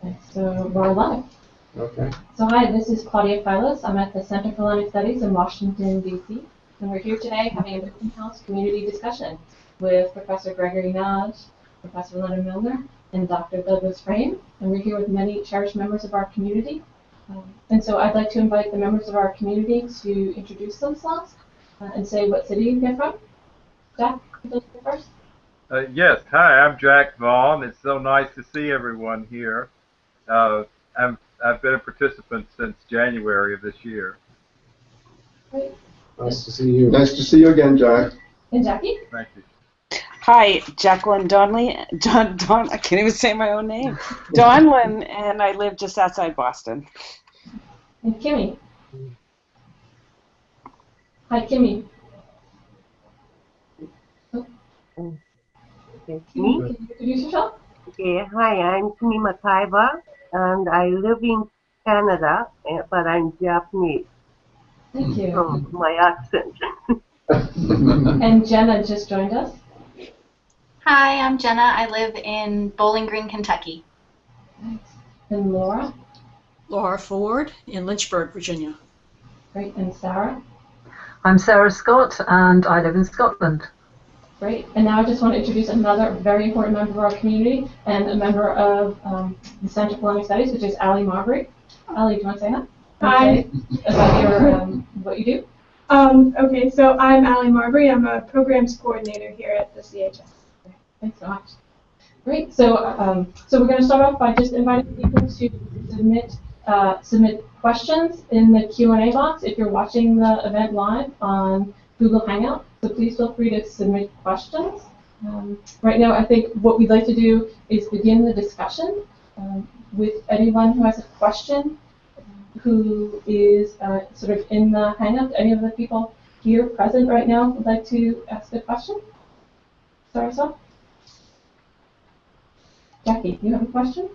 Okay, so we're live. Okay. So hi, this is Claudia Filos. I'm at the Center for Atlantic Studies in Washington, D.C. And we're here today having an open house community discussion with Professor Gregory Nagy, Professor Leonard Muellner, and Dr. Douglas Frame. And we're here with many cherished members of our community. And so I'd like to invite the members of our community to introduce themselves and say what city they're from. Jack, would you like to go first? Yes, hi, I'm Jack Vaughn. It's so nice to see everyone here. I've been a participant since January of this year. Great. Nice to see you. Nice to see you again, Jack. And Jackie? Thank you. Hi, Jacqueline Donley. I can't even say my own name. Donlin, and I live just outside Boston. And Kimmy? Hi, Kimmy. Okay. Can you introduce yourself? Okay, hi, I'm Kimmy Makaiba, and I live in Canada, but I'm Japanese. Thank you. From my accent. And Jenna just joined us. Hi, I'm Jenna. I live in Bowling Green, Kentucky. Thanks. And Laura. Laura Ford in Lynchburg, Virginia. Great. And Sarah. I'm Sarah Scott, and I live in Scotland. Great. And now I just want to introduce another very important member of our community and a member of the Center for Atlantic Studies, which is Allie Marbury. Allie, do you want to say hi? Hi. About your what you do? Okay, so I'm Allie Marbury. I'm a programs coordinator here at the CHS. Thanks so much. Great. So so we're going to start off by just inviting people to submit questions in the Q&A box if you're watching the event live on Google Hangout. So please feel free to submit questions. Right now, I think what we'd like to do is begin the discussion with anyone who has a question who is sort of in the Hangout. Any of the people here present right now would like to ask a question? Start us off. Jackie, you have a question?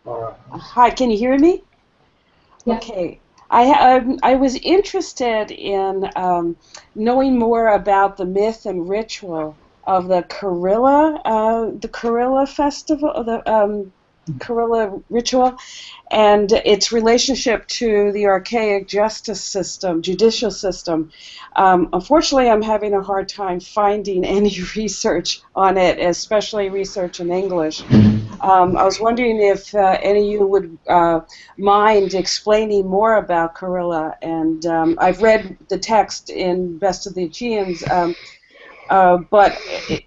Hi, can you hear me? Yeah. Okay. I was interested in knowing more about the myth and ritual of the Kurilla festival, the Kurilla ritual, and its relationship to the archaic judicial system. Unfortunately, I'm having a hard time finding any research on it, especially research in English. I was wondering if any of you would mind explaining more about Kurilla, and I've read the text in Best of the Aegeans,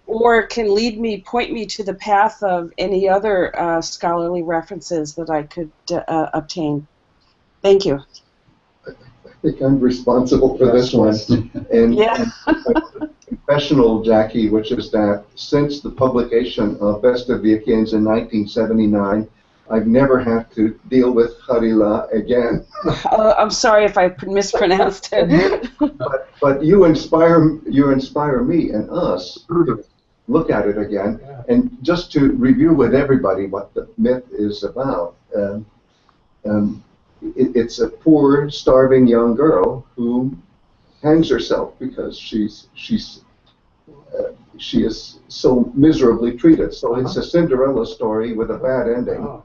or can point me to the path of any other scholarly references that I could obtain. Thank you. I think I'm responsible for this one. And yeah. Confessional, Jackie, which is that since the publication of Best of the Aegeans in 1979, I've never had to deal with Kurilla again. I'm sorry if I mispronounced it. but you inspire me and us to look at it again, and just to review with everybody what the myth is about. It's a poor, starving young girl who hangs herself because she is so miserably treated. So it's a Cinderella story with a bad ending. Oh,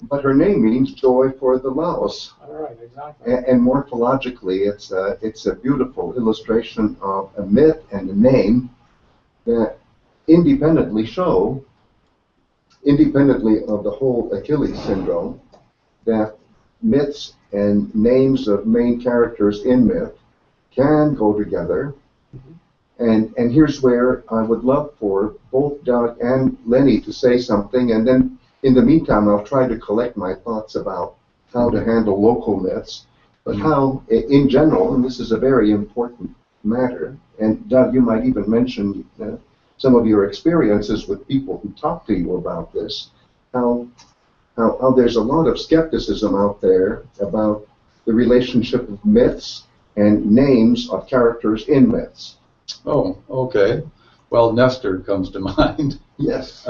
but her name means joy for the Laos. all right, exactly. And morphologically, it's a beautiful illustration of a myth and a name that independently of the whole Achilles syndrome, that myths and names of main characters in myth can go together. And here's where I would love for both Doug and Lenny to say something, and then in the meantime I'll try to collect my thoughts about how to handle local myths, but how in general, and this is a very important matter, and Doug, you might even mention some of your experiences with people who talk to you about this, how there's a lot of skepticism out there about the relationship of myths and names of characters in myths. Oh, okay. Well, Nestor comes to mind. Yes.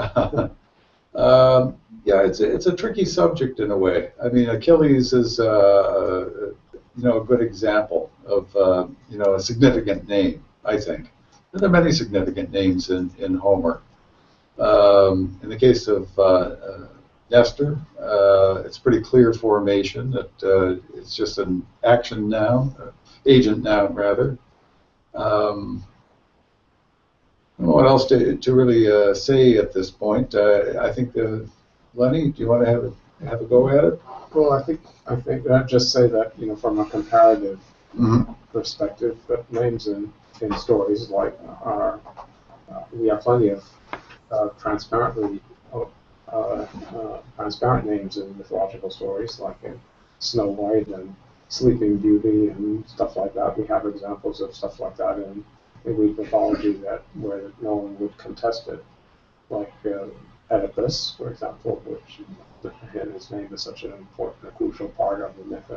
Yeah, it's a tricky subject in a way. I mean, Achilles is a good example of a significant name, I think. And there are many significant names in Homer. In the case of Nestor, it's pretty clear formation that it's just an action noun, agent noun rather. What else to really say at this point? I think, Lenny, do you want to have a go at it? Well, I think I'd just say that, you know, from a comparative perspective, that names in stories like are we have plenty of transparent names in mythological stories, like in Snow White and Sleeping Beauty and stuff like that. We have examples of stuff like that in Greek mythology where no one would contest it, like Oedipus, for example, which his name is such an important, crucial part of the myth.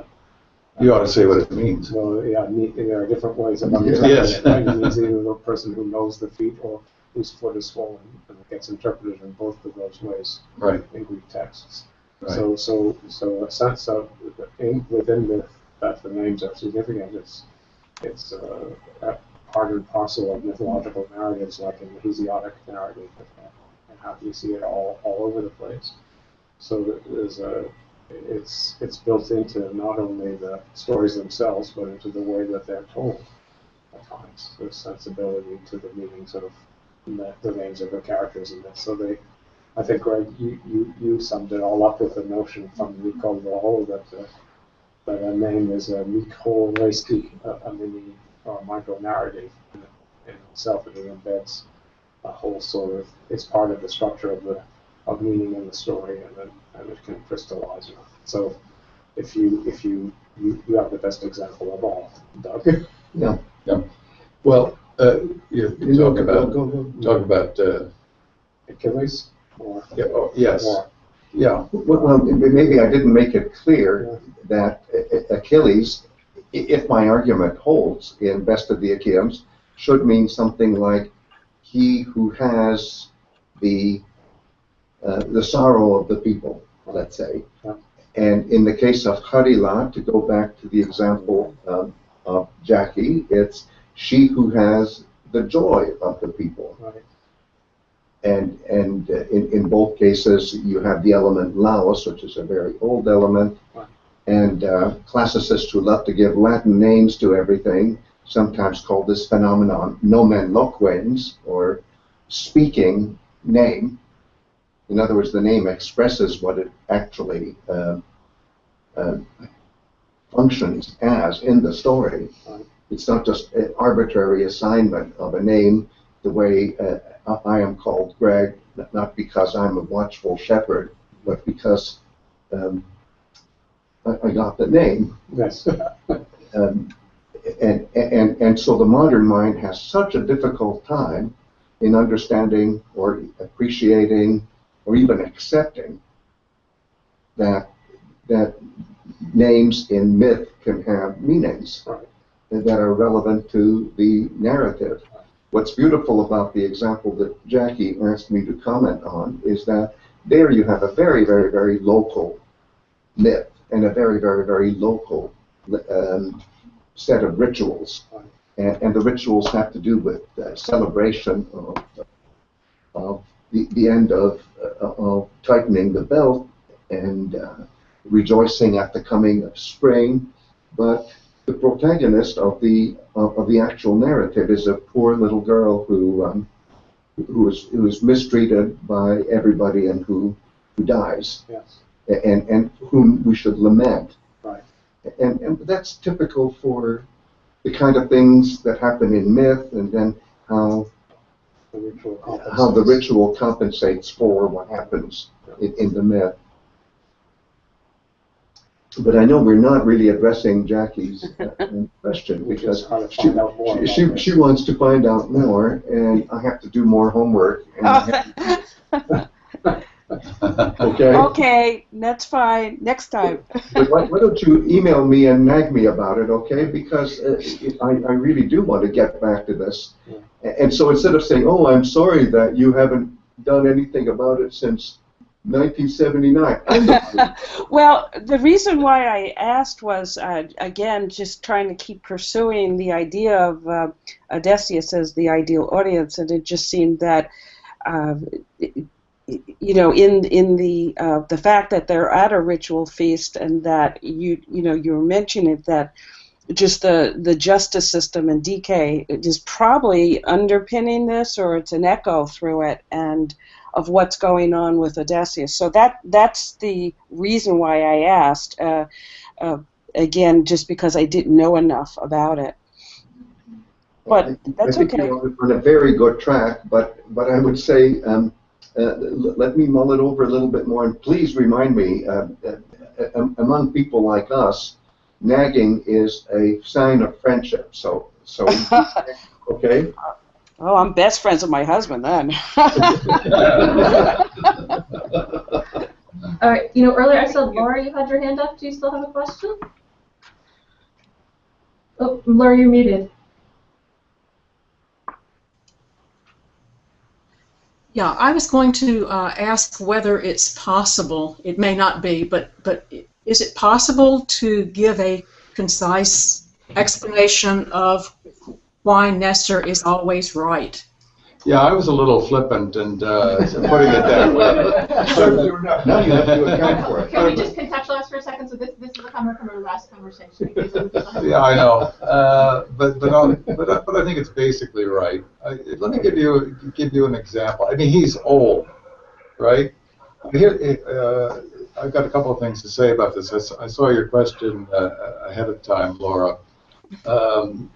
You ought to say what it means. Well, yeah, there are different ways of understanding it. Right? It means either the person who knows the feet or whose foot is swollen, and it gets interpreted in both of those ways in Greek texts. Right. So a sense of within myth that the names are significant. It's part and parcel of mythological narratives, like in the Hesiodic narrative, and how you see it all over the place. So it's built into not only the stories themselves, but into the way that they're told at times. There's sensibility to the meanings of the names of the characters in this. So I think, Greg, you summed it all up with the notion from Nicole Wall that a name is a Mikoleski, a mini or micro narrative in itself, and it embeds a whole sort of, it's part of the structure of meaning in the story, and it can crystallize it. So if you have the best example of all, Doug. Yeah. Well, you talk about Achilles, or yes, yeah. Well, maybe I didn't make it clear that Achilles, if my argument holds in Best of the Achaeans, should mean something like he who has the sorrow of the people, let's say. Yeah. And in the case of Harila, to go back to the example of Jackie, it's she who has the joy of the people. Right. And in both cases, you have the element laos, which is a very old element, and classicists who love to give Latin names to everything sometimes call this phenomenon nomen loquens, or speaking name. In other words, the name expresses what it actually functions as in the story. It's not just an arbitrary assignment of a name the way I am called Greg, not because I'm a watchful shepherd, but because I got the name. Yes. And so the modern mind has such a difficult time in understanding or appreciating or even accepting that names in myth can have meanings that are relevant to the narrative. What's beautiful about the example that Jackie asked me to comment on is that there you have a very, very, very local myth and a very, very, very local set of rituals. And the rituals have to do with celebration of the end of tightening the belt and rejoicing at the coming of spring. But the protagonist of the actual narrative is a poor little girl who is mistreated by everybody and who dies. Yes. And whom we should lament. Right. And that's typical for the kind of things that happen in myth, and then how the ritual compensates for what happens in the myth. But I know we're not really addressing Jackie's question, because she wants to find out more, and I have to do more homework. And okay. Okay, that's fine. Next time. But why don't you email me and nag me about it, okay? Because I really do want to get back to this. Yeah. And so instead of saying, oh, I'm sorry that you haven't done anything about it since 1979. Well, the reason why I asked was, again, just trying to keep pursuing the idea of Odysseus as the ideal audience, and it just seemed that you know, in the fact that they're at a ritual feast, and that you were mentioning that just the justice system and DK is probably underpinning this, or it's an echo through it, and of what's going on with Odysseus. So that's the reason why I asked. Again, just because I didn't know enough about it. But that's I think okay. you're on a very good track, but I would say let me mull it over a little bit more, and please remind me, among people like us, nagging is a sign of friendship. So okay. Oh, I'm best friends with my husband then. All right. You know, earlier I said, Laura, you had your hand up. Do you still have a question? Oh, Laura, you're muted. Yeah, I was going to ask whether it's possible, it may not be, but is it possible to give a concise explanation of why Nestor is always right? Yeah, I was a little flippant and putting it that way. Now you have to account for it. Can we just contextualize for a second? So this is a comment from our last conversation. Yeah, I know, but I think it's basically right. Let me give you an example. I mean, he's old, right? Here, I've got a couple of things to say about this. I saw your question ahead of time, Laura. I'm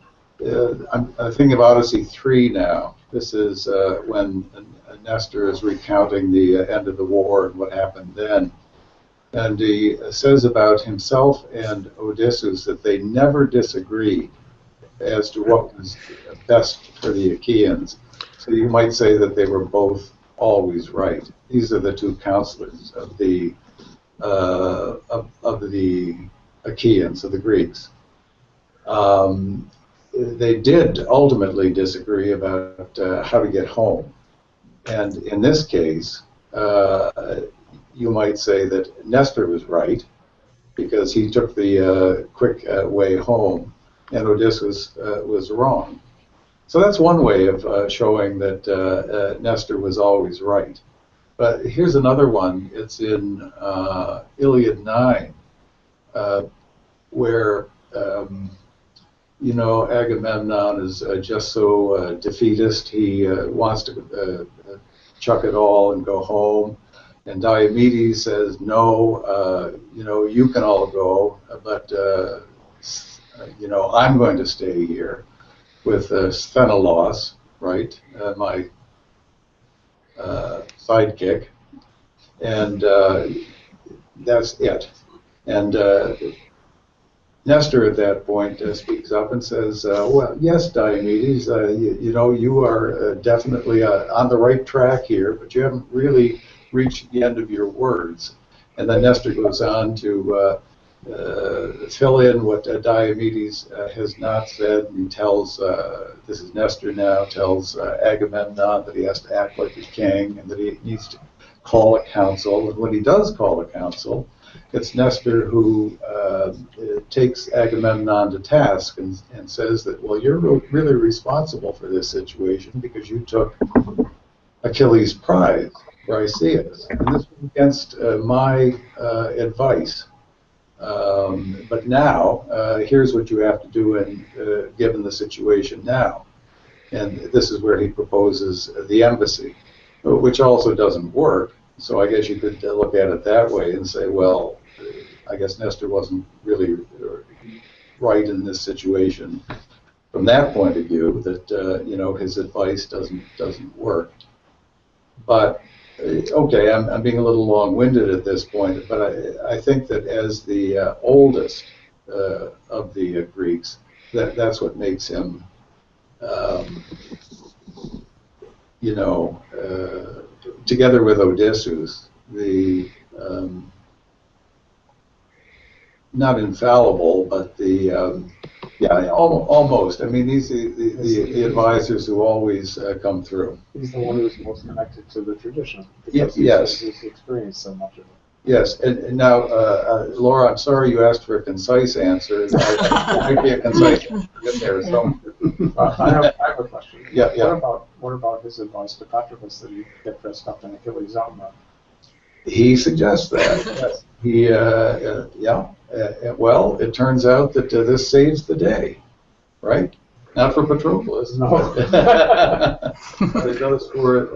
thinking of Odyssey 3 now. This is when Nestor is recounting the end of the war and what happened then. And he says about himself and Odysseus that they never disagreed as to what was best for the Achaeans. So you might say that they were both always right. These are the two counselors of the Achaeans, of the Greeks. They did ultimately disagree about how to get home. And in this case, you might say that Nestor was right because he took the quick way home, and Odysseus was wrong. So that's one way of showing that Nestor was always right. But here's another one. It's in Iliad 9, where you know, Agamemnon is just so defeatist. He wants to chuck it all and go home. And Diomedes says, no, you know, you can all go, but, you know, I'm going to stay here with Sthenelaus, right, my sidekick. And that's it. And Nestor at that point speaks up and says, well, yes, Diomedes, you know, you are definitely on the right track here, but you haven't really reached the end of your words. And then Nestor goes on to fill in what Diomedes has not said, and he tells, this is Nestor now, tells Agamemnon that he has to act like a king and that he needs to call a council. And when he does call a council, it's Nestor who takes Agamemnon to task and says that, well, you're really responsible for this situation because you took Achilles' prize, Briseis, and this was against my advice. But now, here's what you have to do given the situation now. And this is where he proposes the embassy, which also doesn't work. So I guess you could look at it that way and say, well, I guess Nestor wasn't really right in this situation from that point of view, that you know, his advice doesn't work. But okay, I'm being a little long-winded at this point, but I think that as the oldest of the Greeks, that's what makes him, you know, together with Odysseus, the not infallible, but the yeah, almost. I mean, these the advisors who always come through. He's the one who's most connected to the tradition. Yes. He's experienced so much of it. Yes, and now, Laura, I'm sorry you asked for a concise answer. There might be a concise answer in there somewhere. I have a question. Yeah. What about his advice to Patroclus that he get dressed up in Achilles' armor? He suggests that. Yes. He, well, it turns out that this saves the day, right? Not for Patroclus. No. But it does for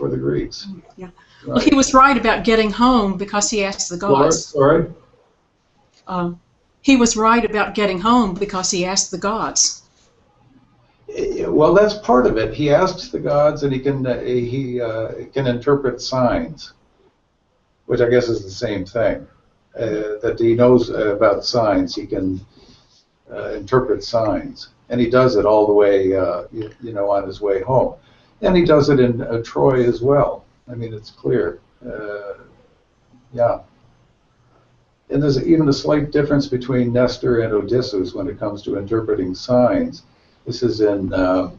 the Greeks. Yeah. Right. Well, he was right about getting home because he asked the gods. Sorry? He was right about getting home because he asked the gods. Well, that's part of it. He asks the gods, and he can interpret signs, which I guess is the same thing. That he knows about signs. He can interpret signs, and he does it all the way, on his way home, and he does it in Troy as well. I mean, it's clear. Yeah. And there's even a slight difference between Nestor and Odysseus when it comes to interpreting signs. This is in, so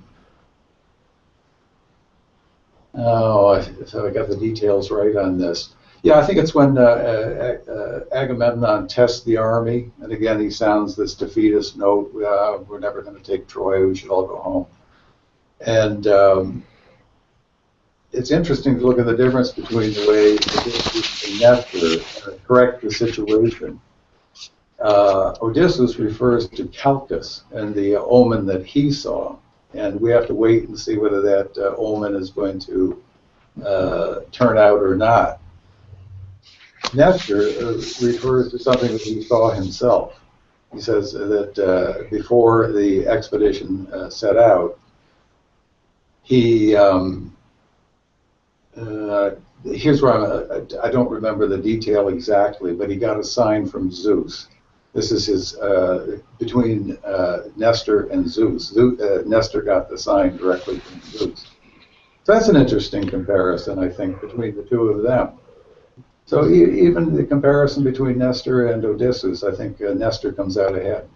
I got the details right on this. Yeah, I think it's when Agamemnon tests the army, and again he sounds this defeatist note, we're never going to take Troy, we should all go home. And it's interesting to look at the difference between the way Odysseus and Nestor correct the situation. Odysseus refers to Calchas and the omen that he saw, and we have to wait and see whether that omen is going to turn out or not. Nestor refers to something that he saw himself. He says that before the expedition set out, he here's where I don't remember the detail exactly, but he got a sign from Zeus. This is his between Nestor and Zeus. Nestor got the sign directly from Zeus. So that's an interesting comparison, I think, between the two of them. So even the comparison between Nestor and Odysseus, I think Nestor comes out ahead.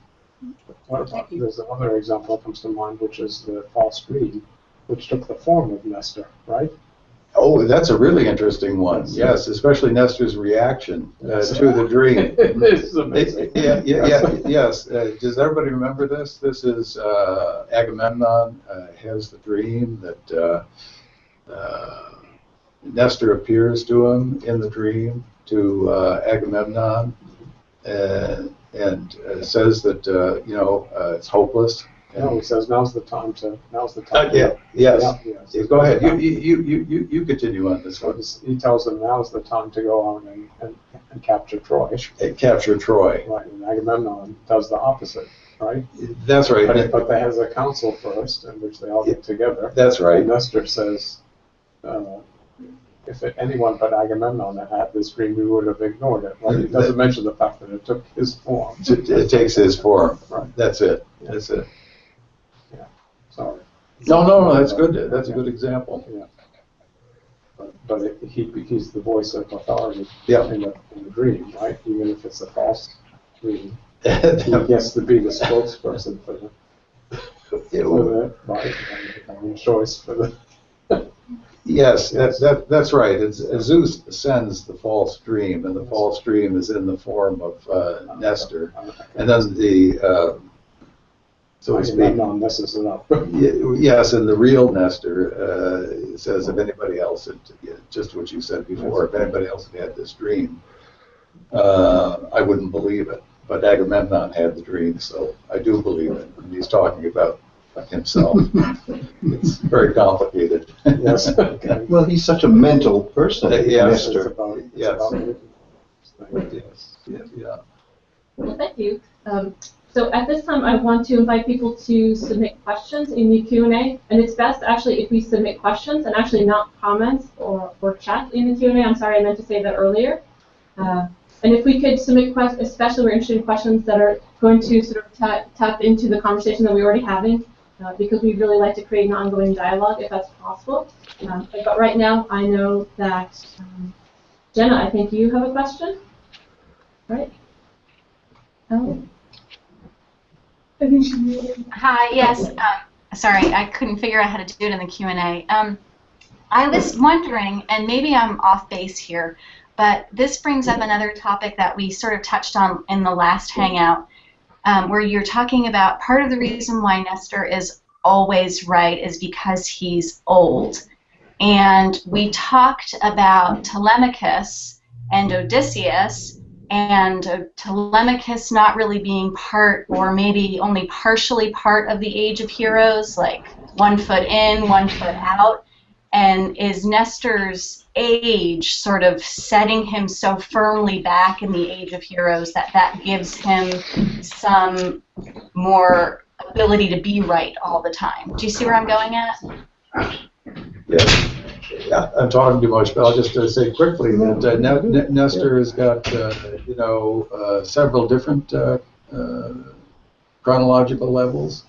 There's another example that comes to mind, which is the false dream, which took the form of Nestor, right? Oh, that's a really interesting one. Yes, especially Nestor's reaction to the dream. It's amazing. Yes. Does everybody remember this? This is Agamemnon has the dream that Nestor appears to him in the dream to Agamemnon and says that it's hopeless. No, he says now's the time to. Yes. Go ahead. You continue on this one. He tells them now's the time to go on and capture Troy. Capture Troy. Right, and Agamemnon does the opposite, right? That's right. But they has a council first, in which they all get together. That's right. And Nestor says, if anyone but Agamemnon had had this dream, we would have ignored it. Right? He doesn't mention the fact that it took his form. It takes his form. Right. That's it. Yeah. That's it. Yeah. Sorry. No. That's good. That's a good example. Yeah. But he's the voice of authority in the dream, right? Even if it's a false dream, he gets to be the spokesperson for the choice for the. Yes, that's right. Zeus sends the false dream, and the false dream is in the form of Nestor, and then the so to speak. Messes it up. Yes, and the real Nestor says if anybody else had, just what you said before, if anybody else had this dream, I wouldn't believe it. But Agamemnon had the dream, so I do believe it. And he's talking about himself. It's very complicated. Yes. Okay. Well, he's such a mental person, Yes. Nestor. Yes. Well, thank you. So at this time, I want to invite people to submit questions in the Q&A, and it's best actually if we submit questions and actually not comments or chat in the Q&A. I'm sorry, I meant to say that earlier. And if we could submit questions, especially we're interested in questions that are going to sort of tap into the conversation that we're already having, because we'd really like to create an ongoing dialogue if that's possible. But right now, I know that, Jenna, I think you have a question, right? Hi, yes. Sorry, I couldn't figure out how to do it in the Q&A. I was wondering, and maybe I'm off base here, but this brings up another topic that we sort of touched on in the last hangout. where you're talking about part of the reason why Nestor is always right is because he's old. And we talked about Telemachus and Odysseus, and Telemachus not really being part, or maybe only partially part of the Age of Heroes, like 1 foot in, 1 foot out. And is Nestor's age sort of setting him so firmly back in the Age of Heroes that that gives him some more ability to be right all the time? Do you see where I'm going at? Yeah, I'm talking too much, but I'll just say quickly that Nestor has got, several different chronological levels.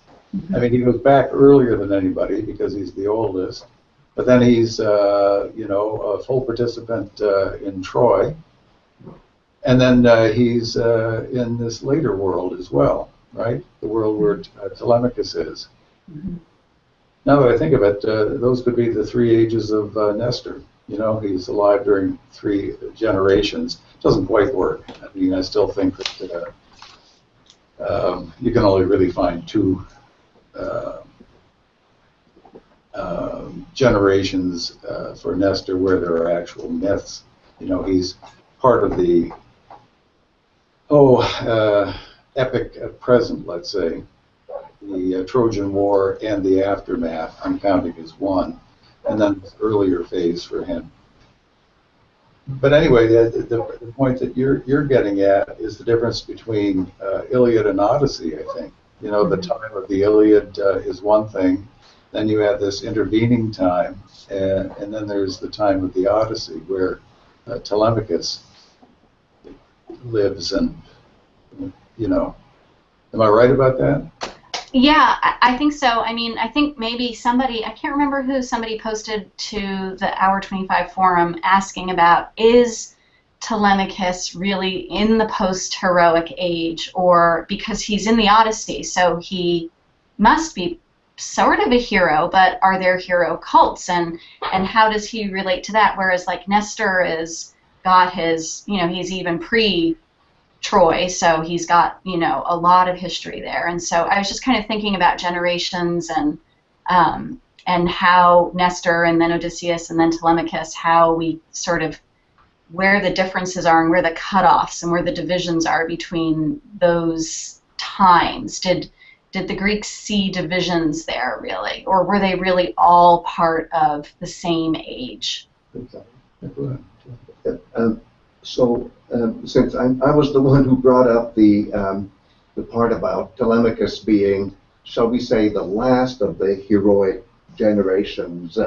I mean, he goes back earlier than anybody because he's the oldest, but then he's, a full participant in Troy, and then he's in this later world as well, right? The world where Telemachus is. Now that I think of it, those could be the 3 ages of Nestor. You know, he's alive during 3 generations. Doesn't quite work. I mean, I still think that you can only really find 2 generations for Nestor where there are actual myths. You know, he's part of the epic present, let's say. The Trojan War and the aftermath, I'm counting as 1, and then this earlier phase for him. But anyway, the point that you're getting at is the difference between Iliad and Odyssey, I think. You know, the time of the Iliad is one thing, then you have this intervening time, and then there's the time of the Odyssey where Telemachus lives, and, you know, am I right about that? Yeah, I think so. I mean, I think maybe somebody, I can't remember who, somebody posted to the Hour 25 forum asking about, is Telemachus really in the post-heroic age, or because he's in the Odyssey, so he must be sort of a hero, but are there hero cults, and how does he relate to that? Whereas like Nestor is got his, you know, he's even pre-Troy, so he's got, you know, a lot of history there. And so I was just kind of thinking about generations and how Nestor and then Odysseus and then Telemachus, how we sort of, where the differences are and where the cutoffs and where the divisions are between those times. Did the Greeks see divisions there, really? Or were they really all part of the same age? Since I was the one who brought up the part about Telemachus being, shall we say, the last of the heroic generations,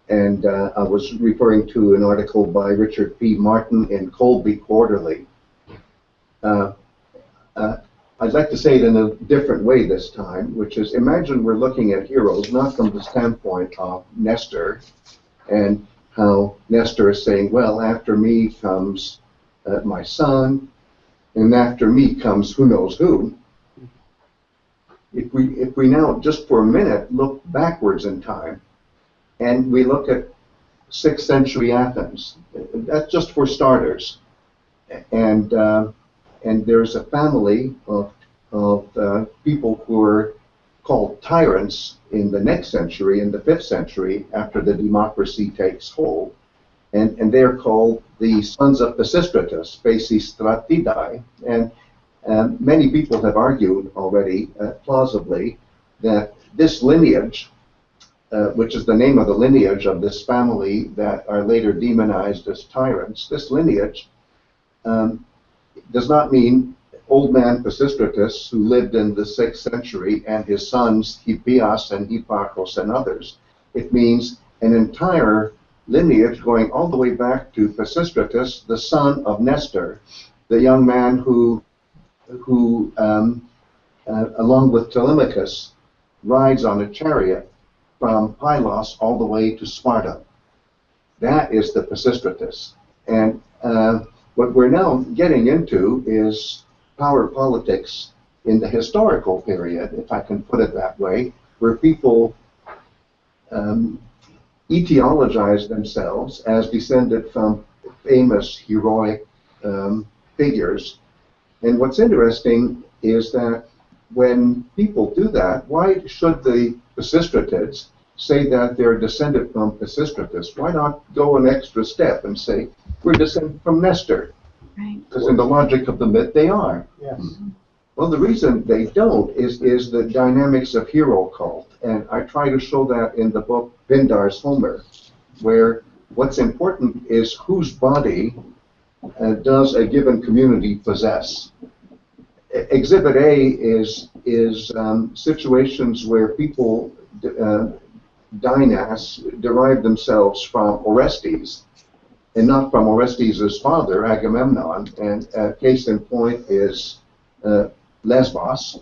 and I was referring to an article by Richard P. Martin in Colby Quarterly. I'd like to say it in a different way this time, which is, imagine we're looking at heroes not from the standpoint of Nestor, and how Nestor is saying, well, after me comes my son, and after me comes who knows who. If we now, just for a minute, look backwards in time, and we look at 6th century Athens, that's just for starters, and there's a family of people who are called tyrants in the next century, in the 5th century, after the democracy takes hold, and they're called the sons of Pisistratus, Pisistratidae, and many people have argued already, plausibly, that this lineage, which is the name of the lineage of this family that are later demonized as tyrants, this lineage does not mean old man Pisistratus, who lived in the 6th century, and his sons Hippias and Hipparchus and others. It means an entire lineage going all the way back to Pisistratus, the son of Nestor, the young man who along with Telemachus, rides on a chariot from Pylos all the way to Sparta. That is the Pisistratus. And what we're now getting into is power politics in the historical period, if I can put it that way, where people etiologize themselves as descended from famous heroic figures. And what's interesting is that when people do that, why should the Pisistratids say that they're descended from Pisistratus? Why not go an extra step and say, we're descended from Nestor? Because in the logic of the myth, they are. Yes. Well, the reason they don't is the dynamics of hero cult. And I try to show that in the book Pindar's Homer, where what's important is whose body does a given community possess. Exhibit A is situations where people, dynasts, derive themselves from Orestes, and not from Orestes' father, Agamemnon. And case in point is Lesbos,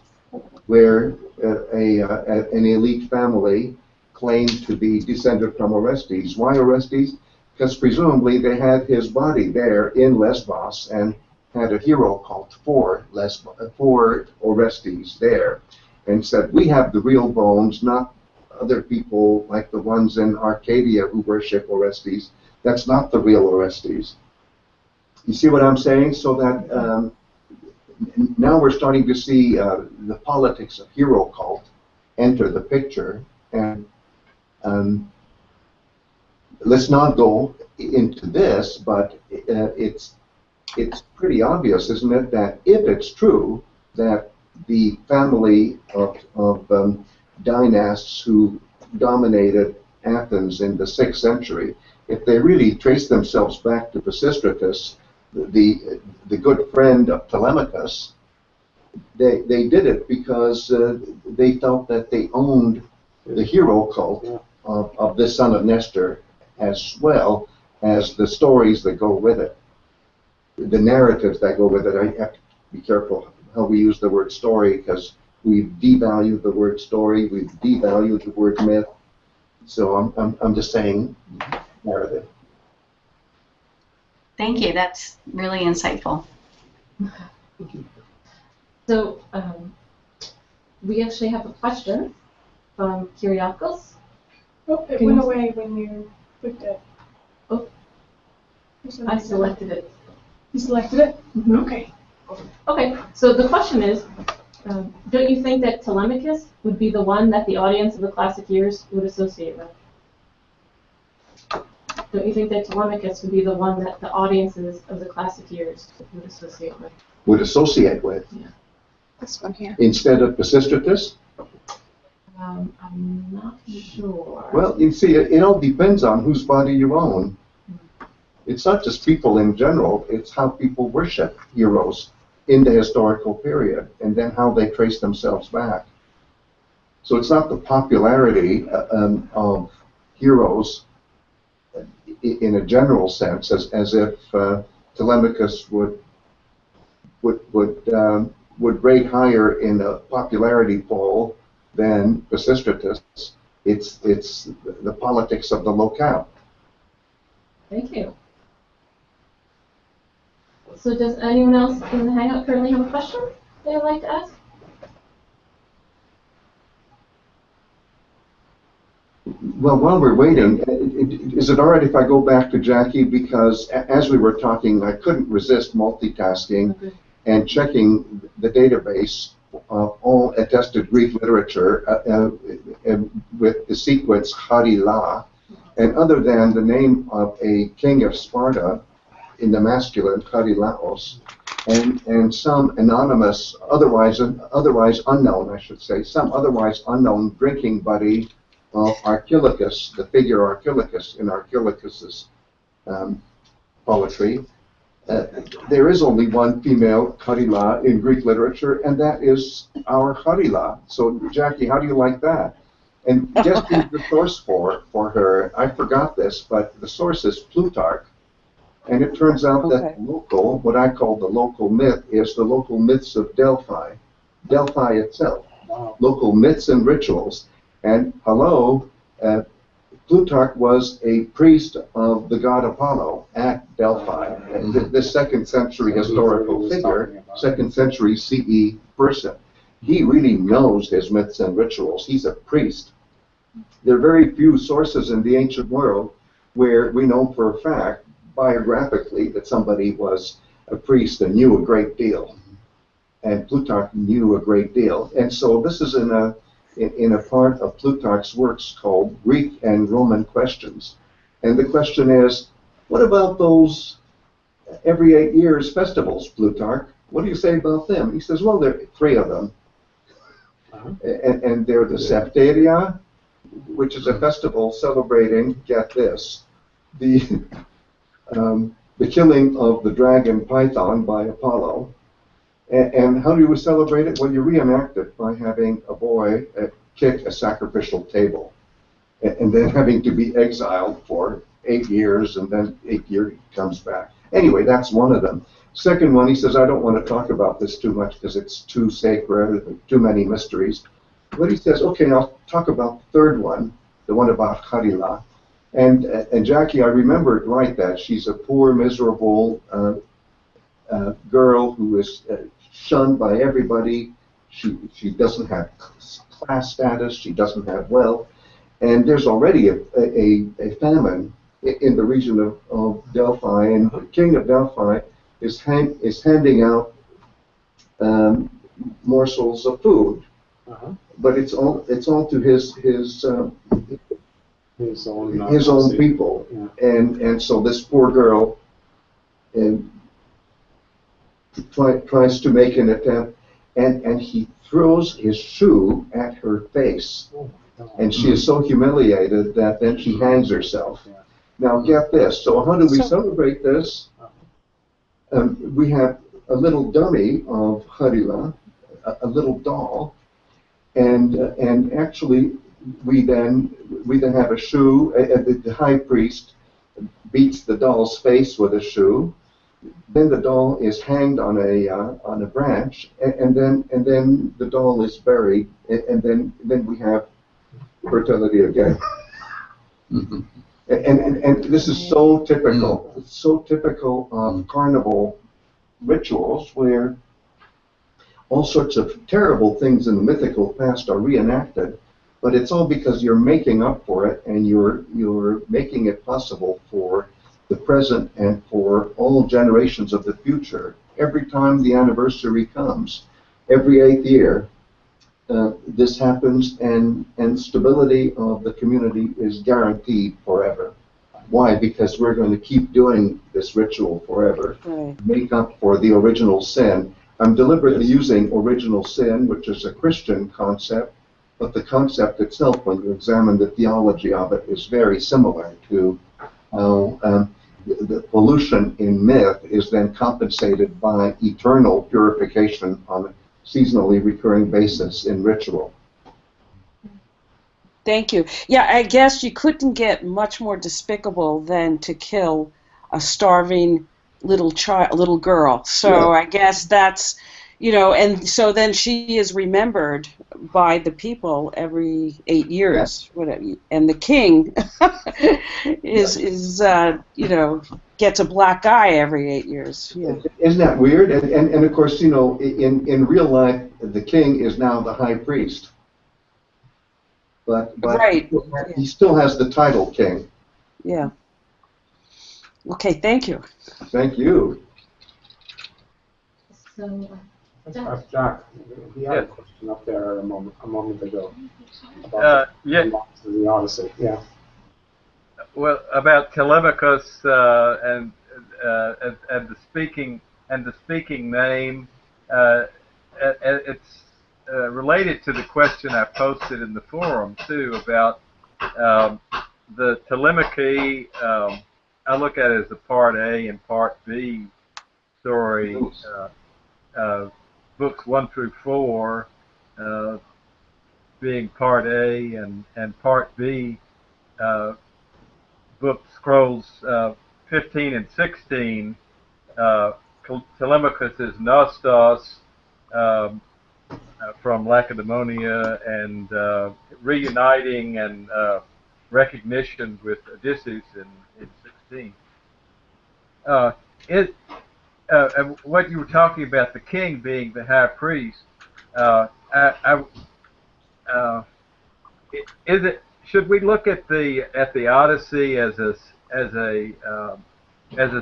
where an elite family claimed to be descended from Orestes. Why Orestes? Because presumably they had his body there in Lesbos and had a hero cult for Orestes there, and said, we have the real bones, not other people like the ones in Arcadia who worship Orestes. That's not the real Orestes. You see what I'm saying? So that now we're starting to see the politics of hero cult enter the picture, and let's not go into this, but it's pretty obvious, isn't it, that if it's true that the family of dynasts who dominated Athens in the 6th century, if they really trace themselves back to Pisistratus, the good friend of Telemachus, they did it because they felt that they owned the hero cult of this son of Nestor, as well as the stories that go with it, the narratives that go with it. I have to be careful how we use the word story, because we've devalued the word story, we've devalued the word myth. So I'm just saying narrative. Thank you. That's really insightful. So we actually have a question from Kyriakos. Oh, it went away when you clicked it. Oh, I selected it. You selected it? Mm-hmm. Okay. Okay, so the question is, don't you think that Telemachus would be the one that the audience of the classic years would associate with? Don't you think that Telemachus would be the one that the audiences of the classic years would associate with? Would associate with? Yeah. This one here. Instead of Pisistratus? I'm not sure. Well, you see, it all depends on whose body you own. It's not just people in general, it's how people worship heroes in the historical period, and then how they trace themselves back. So it's not the popularity of heroes in a general sense, as if Telemachus would rate higher in a popularity poll than Pisistratus. It's the politics of the locale. Thank you. So does anyone else in the Hangout currently have a question they'd like to ask? Well, while we're waiting, is it all right if I go back to Jackie? Because as we were talking, I couldn't resist multitasking and checking the database of all attested Greek literature with the sequence Charila. And other than the name of a king of Sparta in the masculine, Charilaos, and some anonymous, otherwise unknown, I should say, some otherwise unknown drinking buddy of Archilochus, the figure Archilochus in Archilochus's poetry. There is only one female Charila in Greek literature, and that is our Charila. So, Jackie, how do you like that? And just the source for her, I forgot this, but the source is Plutarch. And it turns out that local, what I call the local myth, is the local myths of Delphi. Delphi itself. Wow. Local myths and rituals. And Plutarch was a priest of the god Apollo at Delphi. And this 2nd century historical figure, 2nd century CE person, he really knows his myths and rituals. He's a priest. There are very few sources in the ancient world where we know for a fact, biographically, that somebody was a priest and knew a great deal. and Plutarch knew a great deal. And so this is in a part of Plutarch's works called Greek and Roman Questions. And the question is, what about those every 8 years festivals, Plutarch? What do you say about them? He says, well, there are 3 of them. And they're the Septeria, which is a festival celebrating, get this, the killing of the dragon Python by Apollo. And how do we celebrate it? Well, you reenact it by having a boy kick a sacrificial table, and then having to be exiled for 8 years, and then 8 years he comes back. Anyway, that's one of them. Second one, he says, I don't want to talk about this too much because it's too sacred, too many mysteries. But he says, okay, I'll talk about the third one, the one about Harila. And Jackie, I remember it right that she's a poor, miserable girl who is shunned by everybody. She doesn't have class status. She doesn't have wealth. And there's already a famine in the region of Delphi, and the king of Delphi is handing out morsels of food, but it's all to his own people, and so this poor girl tries to make an attempt, and he throws his shoe at her face, and she is so humiliated that then she hangs herself. Now get this. So how do we celebrate this? We have a little dummy of Harila, a little doll, and actually we then have a shoe. The high priest beats the doll's face with a shoe. Then the doll is hanged on a branch, and then the doll is buried, and then we have fertility again. And this is so typical. It's so typical of carnival rituals where all sorts of terrible things in the mythical past are reenacted, but it's all because you're making up for it, and you're making it possible for the present and for all generations of the future. Every time the anniversary comes, every 8th year, this happens, and stability of the community is guaranteed forever. Why? Because we're going to keep doing this ritual forever, make up for the original sin. I'm deliberately using original sin, which is a Christian concept, but the concept itself, when you examine the theology of it, is very similar to how the pollution in myth is then compensated by eternal purification on a seasonally recurring basis in ritual. Thank you. Yeah, I guess you couldn't get much more despicable than to kill a starving little girl. So I guess that's, and so then she is remembered by the people every 8 years, whatever. And the king is gets a black eye every 8 years. Yeah. Isn't that weird? And of course, in real life, the king is now the high priest. But he still has the title king. Yeah. Okay, thank you. Thank you. So, Jack, he had a question up there a moment ago about the Odyssey. Yeah. Well, about Telemachus and the speaking name, it's related to the question I posted in the forum too about the Telemachy. I look at it as a Part A and Part B story. Books 1 through 4 being Part A, and Part B, book scrolls 15 and 16. Telemachus is Nostos from Lacedaemonia, and reuniting and recognition with Odysseus in 16. What you were talking about, the king being the high priest, should we look at the Odyssey as a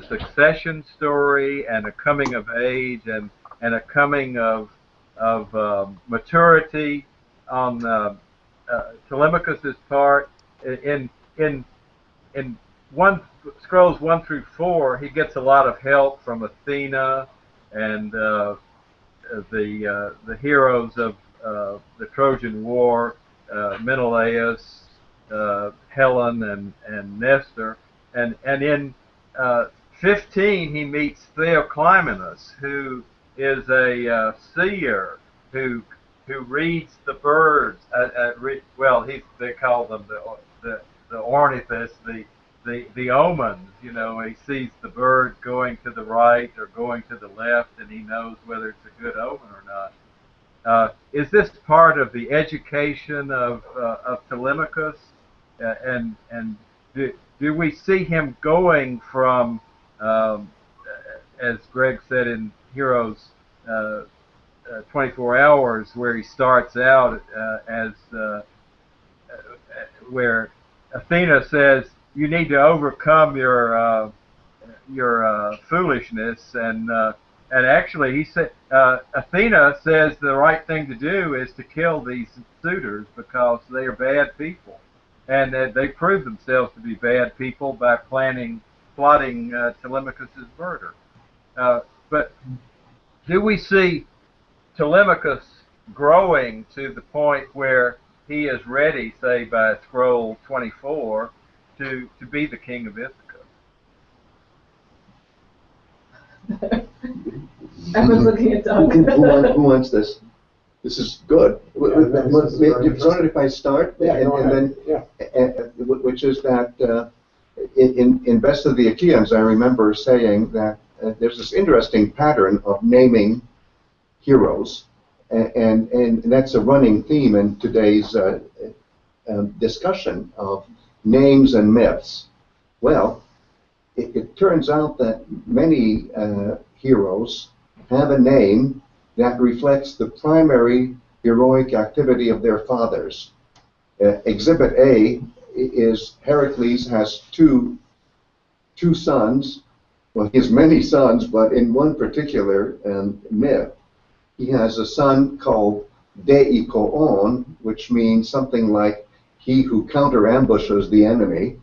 succession story and a coming of age and a coming of maturity on Telemachus's part. In scrolls 1 through 4, he gets a lot of help from Athena and the heroes of the Trojan War, Menelaus, Helen, and Nestor, and in 15 he meets Theoclymenus, who is a seer who reads the birds. They call them the ornithists, the omens. You know, he sees the bird going to the right or going to the left, and he knows whether it's a good omen or not. Is this part of the education of Telemachus? And do we see him going from, as Greg said in Heroes 24 Hours, where he starts out as where Athena says, you need to overcome your foolishness, and actually he said, Athena says the right thing to do is to kill these suitors because they are bad people, and they prove themselves to be bad people by plotting Telemachus's murder. But do we see Telemachus growing to the point where he is ready, say by scroll 24, to be the king of Ithaca? Everyone's looking at Doug. Who wants this? This is good. If I start, which is that in Best of the Achaeans, I remember saying that there's this interesting pattern of naming heroes, and that's a running theme in today's discussion of names and myths. Well, it turns out that many heroes have a name that reflects the primary heroic activity of their fathers. Exhibit A is Heracles has two sons. Well, he has many sons, but in one particular myth, he has a son called Deikoon, which means something like he who counter-ambushes the enemy,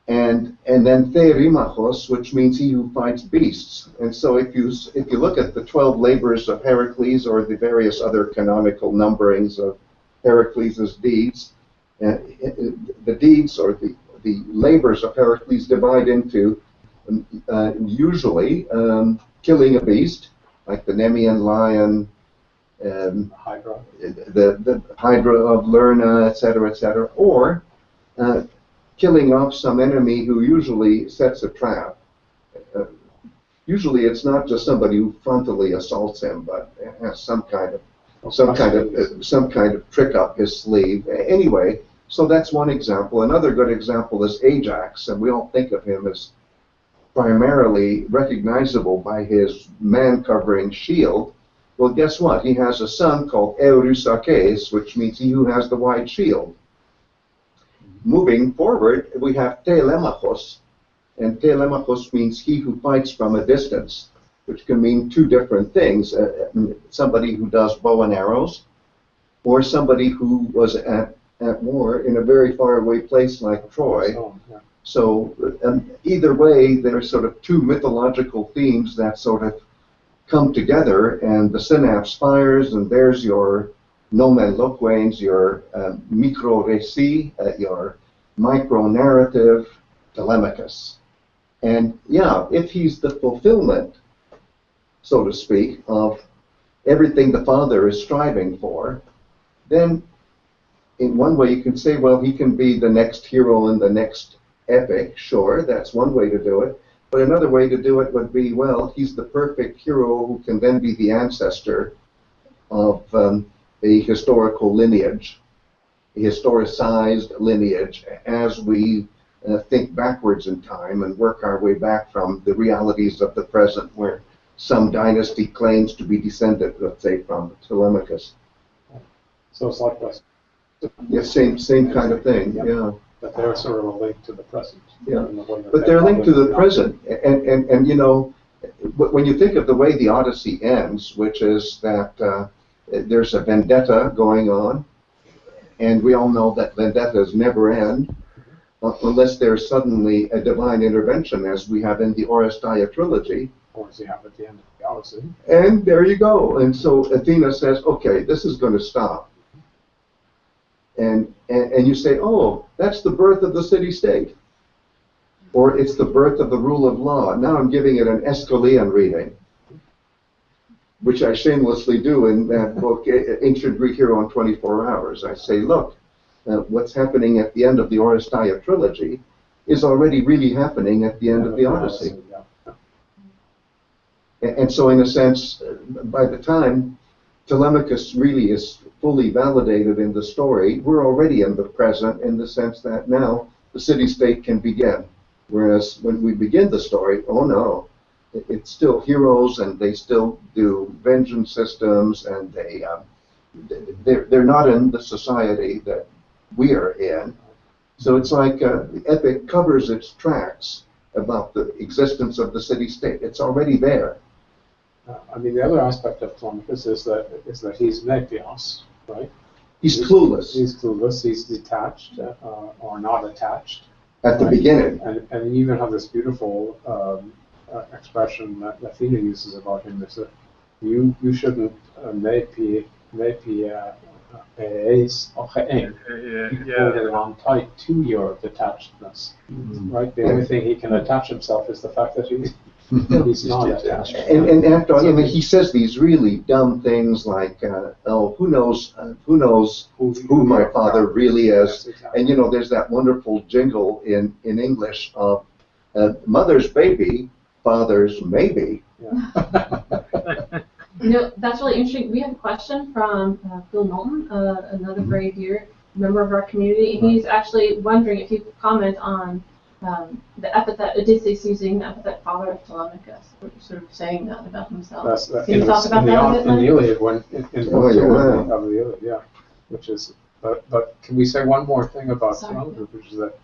and then Therimachos, which means he who fights beasts. And so if you look at the 12 labors of Heracles or the various other canonical numberings of Heracles' deeds, the deeds or the labors of Heracles divide into usually killing a beast, like the Nemean lion, Hydra, the Hydra of Lerna, etc., or killing off some enemy who usually sets a trap. Usually, it's not just somebody who frontally assaults him, but has some kind of trick up his sleeve. Anyway, so that's one example. Another good example is Ajax, and we all think of him as primarily recognizable by his man-covering shield. Well, guess what? He has a son called Eurysakes, which means he who has the wide shield. Moving forward, we have Telemachos, and Telemachos means he who fights from a distance, which can mean two different things. Somebody who does bow and arrows, or somebody who was at war in a very far away place like Troy. So either way, there are sort of two mythological themes that sort of come together, and the synapse fires, and there's your nomen loquens, your micro-récit, your micro-narrative, Telemachus. And yeah, if he's the fulfillment, so to speak, of everything the father is striving for, then in one way you can say, well, he can be the next hero in the next epic. Sure, that's one way to do it. But another way to do it would be, well, he's the perfect hero who can then be the ancestor of a historical lineage, a historicized lineage, as we think backwards in time and work our way back from the realities of the present, where some dynasty claims to be descended, let's say, from Telemachus. So it's like this. Yeah, same kind of thing. Yeah. But they're sort of linked to the present. Yeah. But they're linked to the present, and you know, when you think of the way the Odyssey ends, which is that there's a vendetta going on, and we all know that vendettas never end unless there's suddenly a divine intervention, as we have in the Oresteia trilogy. Or as you have at the end of the Odyssey. And there you go. And so Athena says, okay, this is going to stop. And you say, oh, that's the birth of the city-state. Or it's the birth of the rule of law. Now I'm giving it an Aeschylean reading, which I shamelessly do in that book, Ancient Greek Hero in 24 Hours. I say, look, what's happening at the end of the Oresteia trilogy is already really happening at the end of the Odyssey. And so in a sense, by the time Telemachus really is fully validated in the story, we're already in the present in the sense that now the city-state can begin. Whereas when we begin the story, oh no, it's still heroes and they still do vengeance systems and they're not in the society that we are in. So it's like the epic covers its tracks about the existence of the city-state. It's already there. I mean, the other aspect of Telemachus is that he's nepios, right? He's clueless. He's clueless. He's detached or not attached. At the beginning. And you even have this beautiful expression that Athena uses about him, is that you shouldn't hold on tight to your detachedness, right? The only thing he can attach himself is the fact that he's not attached. And after all, I mean, he says these really dumb things like, oh, who knows who my father really is. Yes, exactly. And you know, there's that wonderful jingle in English of mother's baby, father's maybe. Yeah. You know, that's really interesting. We have a question from Phil Knowlton, another very dear member of our community. He's actually wondering if you could comment on the epithet, Odysseus using the epithet father of Telemachus, sort of saying that about himself. Can you talk about that a bit? In the Iliad, in book 2 of the Iliad, yeah. Which is, but can we say one more thing about Telemachus, which is that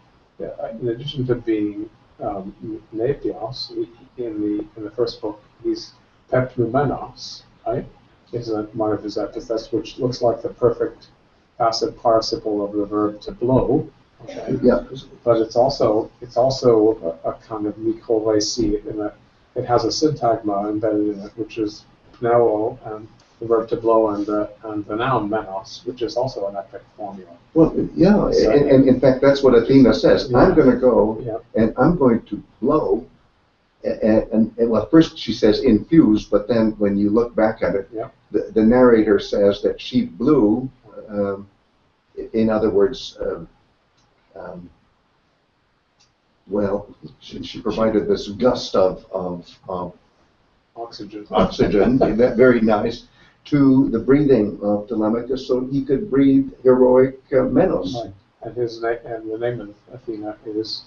in addition to being nepios, in the first book, he's peplumenos, right? Is one of his epithets, which looks like the perfect passive participle of the verb to blow. Okay. Yeah. But it's also a kind of mikrorécit in that it has a syntagma embedded in it, which is pneuo and the verb to blow and the noun menos, which is also an epic formula. Well, yeah, so, and in fact that's what Athena says. Yeah. I'm going to go and I'm going to blow. And well, first she says infuse, but then when you look back at it, the narrator says that she blew. In other words. Well, she provided this gust of oxygen, that very nice, to the breathing of Telemachus, so he could breathe heroic Menos. Right. And the name of Athena is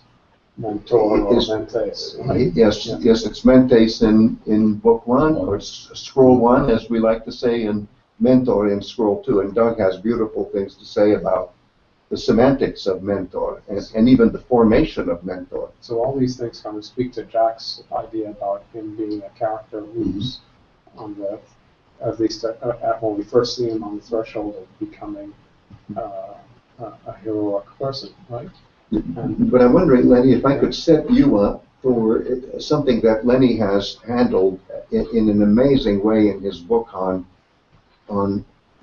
Mentor or Mentes. Right? Yes, it's Mentes in Book 1, or Scroll 1, as we like to say, and Mentor in Scroll 2. And Doug has beautiful things to say about the semantics of Mentor, and even the formation of Mentor. So all these things kind of speak to Jack's idea about him being a character who's on the, at least when we first see him on the threshold of becoming a heroic person, right? But I'm wondering, Lenny, if I could set you up for something that Lenny has handled in an amazing way in his book on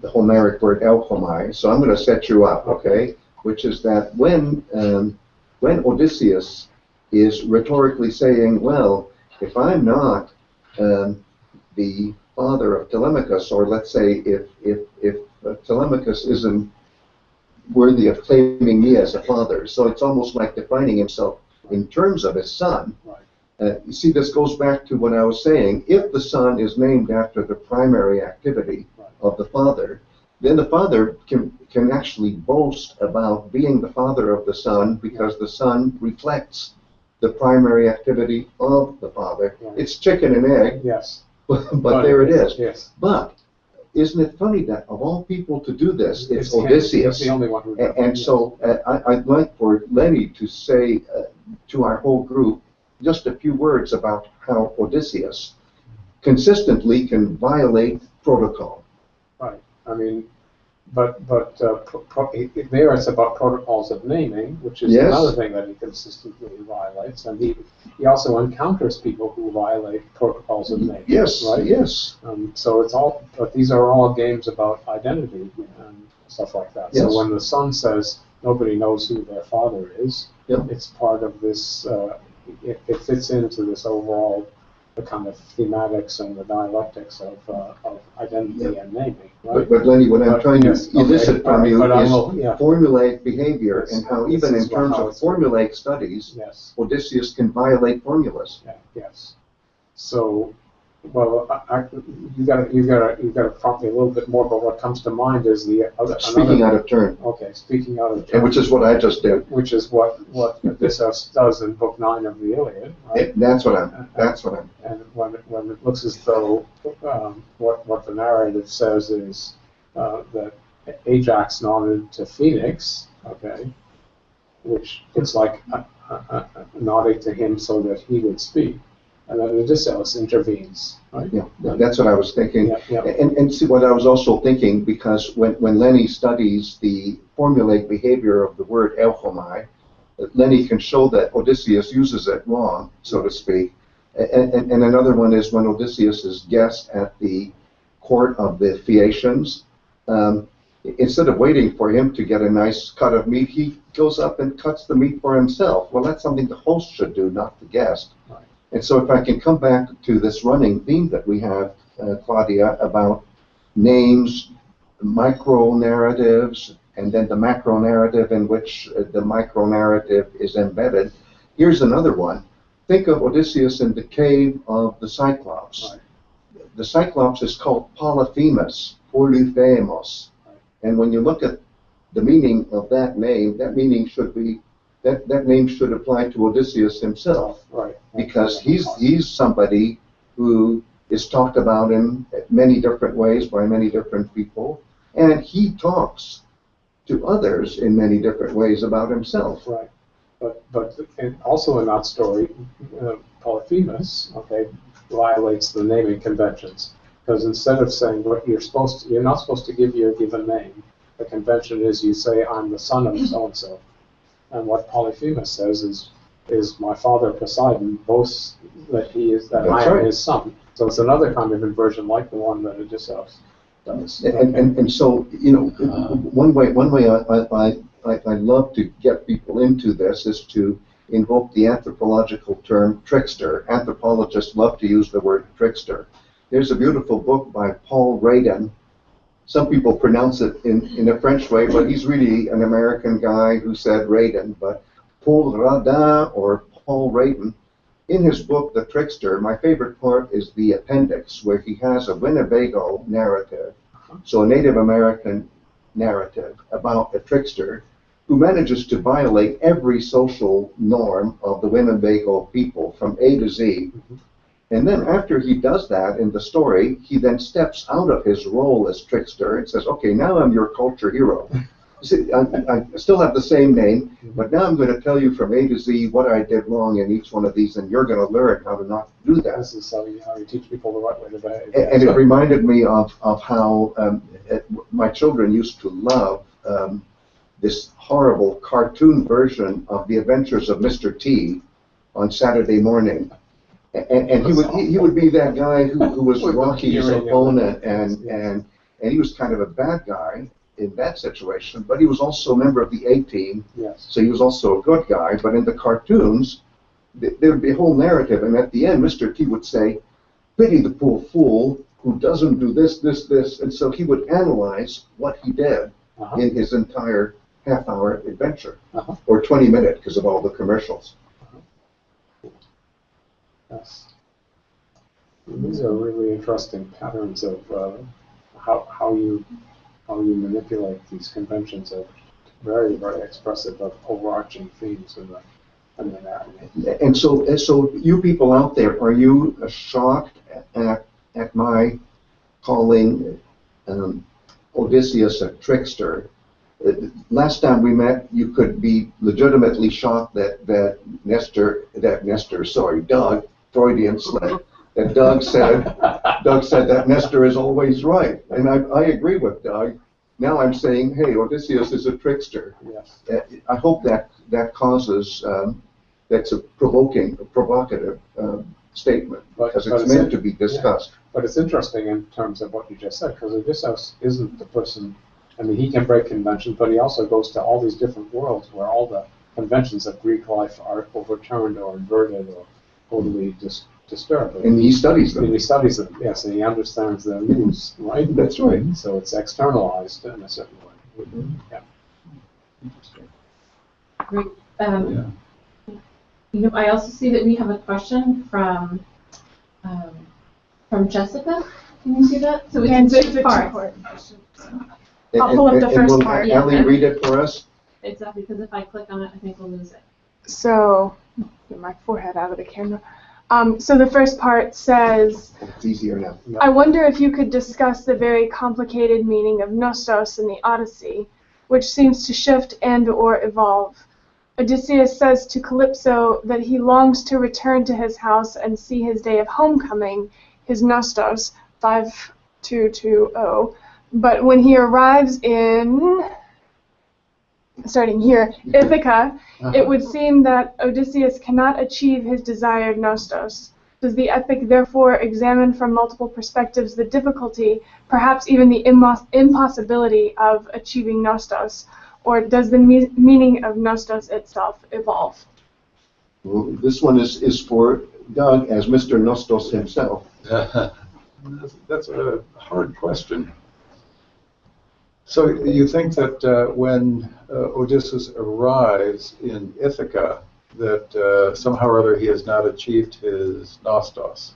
the Homeric word elchomai. So I'm going to set you up, okay? Which is that when Odysseus is rhetorically saying, well, if I'm not the father of Telemachus, or let's say if Telemachus isn't worthy of claiming me as a father, so it's almost like defining himself in terms of his son. You see, this goes back to what I was saying. If the son is named after the primary activity of the father, then the father can actually boast about being the father of the son because the son reflects the primary activity of the father. Right. It's chicken and egg, yes, but there it is. Yes. But isn't it funny that of all people to do this, it's Odysseus? He's the only one who does. And so I'd like for Lenny to say to our whole group just a few words about how Odysseus consistently can violate protocol. Right. I mean, but there it's about protocols of naming, which is another thing that he consistently violates, and he also encounters people who violate protocols of naming. Yes, right? Yes. So it's all, but these are all games about identity and stuff like that. Yes. So when the son says nobody knows who their father is, Yep. it's part of this. It fits into this overall the kind of thematics and the dialectics of identity and naming. Right? But Lenny, what I'm trying to elicit from you is yeah. formulaic behavior and how even in terms of formulaic studies, yes. Odysseus can violate formulas. Yeah, yes. So, well, you got to prompt me a little bit more. But what comes to mind is the other. Speaking out of turn. Okay, speaking out of turn. And which is what I just did. Which is what Odysseus does in Book 9 of the Iliad. Right? That's what I'm. And when it looks as though what the narrative says is that Ajax nodded to Phoenix. Okay, which it's like nodding to him so that he would speak. And then Odysseus intervenes, right? Yeah, that's what I was thinking. Yeah. And see what I was also thinking, because when Lenny studies the formulaic behavior of the word euchomai, Lenny can show that Odysseus uses it wrong, so to speak. And another one is when Odysseus is guest at the court of the Phaeacians, instead of waiting for him to get a nice cut of meat, he goes up and cuts the meat for himself. Well, that's something the host should do, not the guest. Right. And so if I can come back to this running theme that we have, Claudia, about names, micro-narratives, and then the macro-narrative in which the micro-narrative is embedded, here's another one. Think of Odysseus in the cave of the Cyclops. Right. The Cyclops is called Polyphemus, Polyphemos. Right. And when you look at the meaning of that name should be that name should apply to Odysseus himself, right? Because he's somebody who is talked about in many different ways by many different people, and he talks to others in many different ways about himself. Right. But and also in that story, Polyphemus, okay, violates the naming conventions, because instead of saying what you're not supposed to give your given name. The convention is you say I'm the son of so and so. And what Polyphemus says is my father Poseidon boasts that I am his son. So it's another kind of inversion like the one that Odysseus does. And so one way I love to get people into this is to invoke the anthropological term trickster. Anthropologists love to use the word trickster. There's a beautiful book by Paul Radin. Some people pronounce it in a French way, but he's really an American guy who said Radin. But Paul Radin or Paul Radin, in his book, The Trickster, my favorite part is the appendix, where he has a Winnebago narrative, so a Native American narrative about a trickster who manages to violate every social norm of the Winnebago people from A to Z. And then after he does that in the story, he then steps out of his role as trickster and says, okay, now I'm your culture hero. See, I still have the same name, but now I'm going to tell you from A to Z what I did wrong in each one of these, and you're going to learn how to not do that. This is how you teach people the right way to behave. And it reminded me of how my children used to love this horrible cartoon version of The Adventures of Mr. T on Saturday morning. And he would be that guy who was Rocky's opponent, and he was kind of a bad guy in that situation, but he was also a member of the A-team, yes. So he was also a good guy. But in the cartoons, there would be a whole narrative, and at the end, Mr. T would say, pity the poor fool who doesn't do this, this, this, and so he would analyze what he did in his entire half-hour adventure, or 20-minute because of all the commercials. Yes. These are really interesting patterns of how you manipulate these conventions of very, very expressive of overarching themes in the narrative. And so you people out there, are you shocked at my calling Odysseus a trickster? Last time we met, you could be legitimately shocked that Doug, Freudian slip, that Doug said Doug said that Nestor is always right, and I agree with Doug. Now I'm saying, hey, Odysseus is a trickster. Yes. I hope that causes, that's a provocative statement, because it's meant to be discussed. Yeah. But it's interesting in terms of what you just said, because Odysseus isn't the person, I mean, he can break conventions, but he also goes to all these different worlds where all the conventions of Greek life are overturned or inverted or totally disturbed. And he studies them. And he studies them, yes, and he understands their rules, right? That's right. So it's externalized in a certain way. Yeah. Interesting. Great. You know, I also see that we have a question from Jessica. Can you see that? So it's a two-part. I'll pull up the first part. Will Ellie read it for us? Exactly, because if I click on it, I think we'll lose it. So, get my forehead out of the camera. So the first part says, It's easier now. I wonder if you could discuss the very complicated meaning of Nostos in the Odyssey, which seems to shift and/or evolve. Odysseus says to Calypso that he longs to return to his house and see his day of homecoming, his Nostos, 5220. But when he arrives in, starting here, Ithaca, it would seem that Odysseus cannot achieve his desired Nostos. Does the epic therefore examine from multiple perspectives the difficulty, perhaps even the impossibility of achieving Nostos? Or does the meaning of Nostos itself evolve? Well, this one is for Doug as Mr. Nostos himself. That's a hard question. So you think that when Odysseus arrives in Ithaca, that somehow or other he has not achieved his Nostos?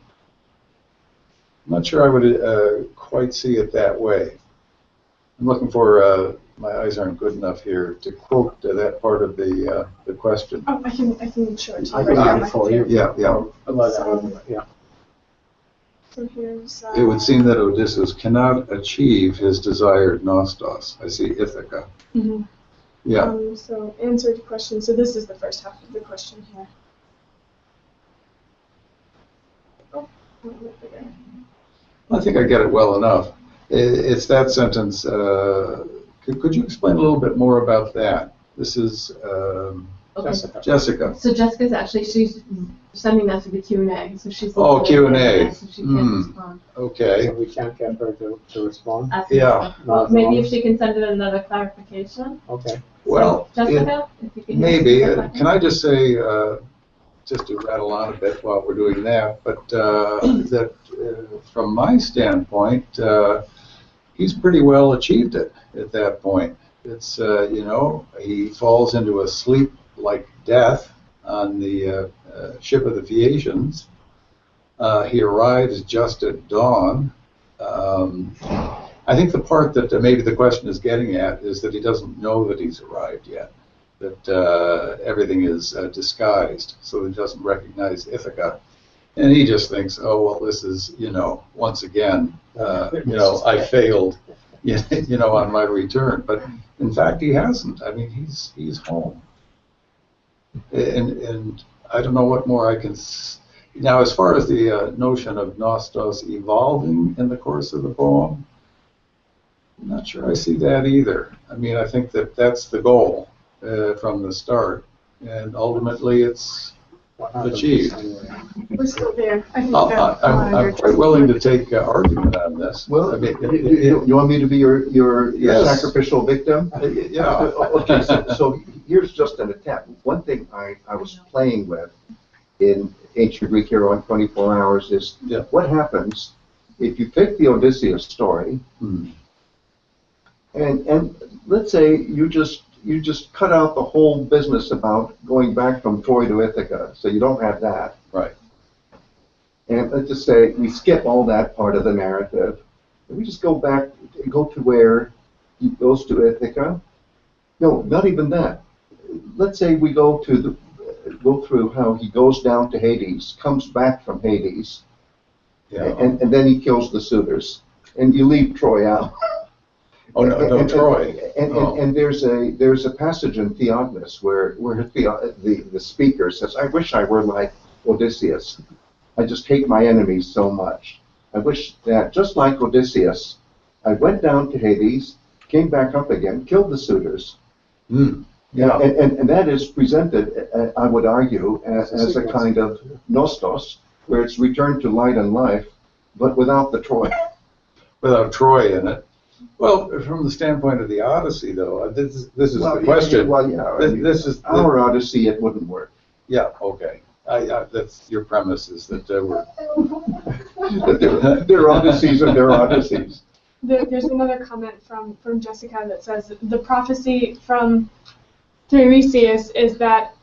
I'm not sure I would quite see it that way. I'm looking for, my eyes aren't good enough here, to quote that part of the question. Oh, I can show it to you. I got it for you. Yeah. Yeah. So here's, It would seem that Odysseus cannot achieve his desired Nostos. I see Ithaca. Mm-hmm. Yeah. So answer to question. So this is the first half of the question here. Oh, a little bit bigger. I think I get it well enough. It's that sentence. Could you explain a little bit more about that? This is Jessica. So Jessica's actually, she's sending that to the Q&A. So she's Q&A. So she can't respond. Okay. So we can't get her to respond? Yeah. Well, maybe if she can send in another clarification. Okay. Well, Jessica, if you can maybe. Can I just say, just to rattle on a bit while we're doing that, but that from my standpoint, he's pretty well achieved it at that point. It's, he falls into a sleep like death on the ship of the Phaeacians. He arrives just at dawn. I think the part that maybe the question is getting at is that he doesn't know that he's arrived yet, that everything is disguised, so he doesn't recognize Ithaca. And he just thinks, oh, well, this is, once again, I failed, on my return. But in fact, he hasn't. I mean, he's home. And I don't know what more I can. Now, as far as the notion of Nostos evolving in the course of the poem, I'm not sure I see that either. I mean, I think that that's the goal from the start, and ultimately it's achieved. We're still there. I'm quite willing to take argument on this. Well, I mean, you want me to be your Yes. sacrificial victim? Yeah. Okay, so here's just an attempt. One thing I was playing with in Ancient Greek Hero on 24 Hours is what happens if you take the Odysseus story and let's say you just cut out the whole business about going back from Troy to Ithaca, so you don't have that. Right. And let's just say we skip all that part of the narrative, and we just go back, go to where he goes to Ithaca. No, not even that. Let's say we go through how he goes down to Hades, comes back from Hades, and then he kills the suitors, and you leave Troy out. Oh no, Troy. And there's a passage in Theognis where the speaker says, "I wish I were like Odysseus. I just hate my enemies so much." I wish that, just like Odysseus, I went down to Hades, came back up again, killed the suitors. Yeah. And that is presented, I would argue, as a kind of nostos, where it's returned to light and life, but without the Troy. Without Troy in it. Well, from the standpoint of the Odyssey, though, this is the question. This is our Odyssey. It wouldn't work. Yeah. Okay. That's your premise is that we're they're Odysseys and they're Odysseys. There's another comment from Jessica that says the prophecy from Tiresias is that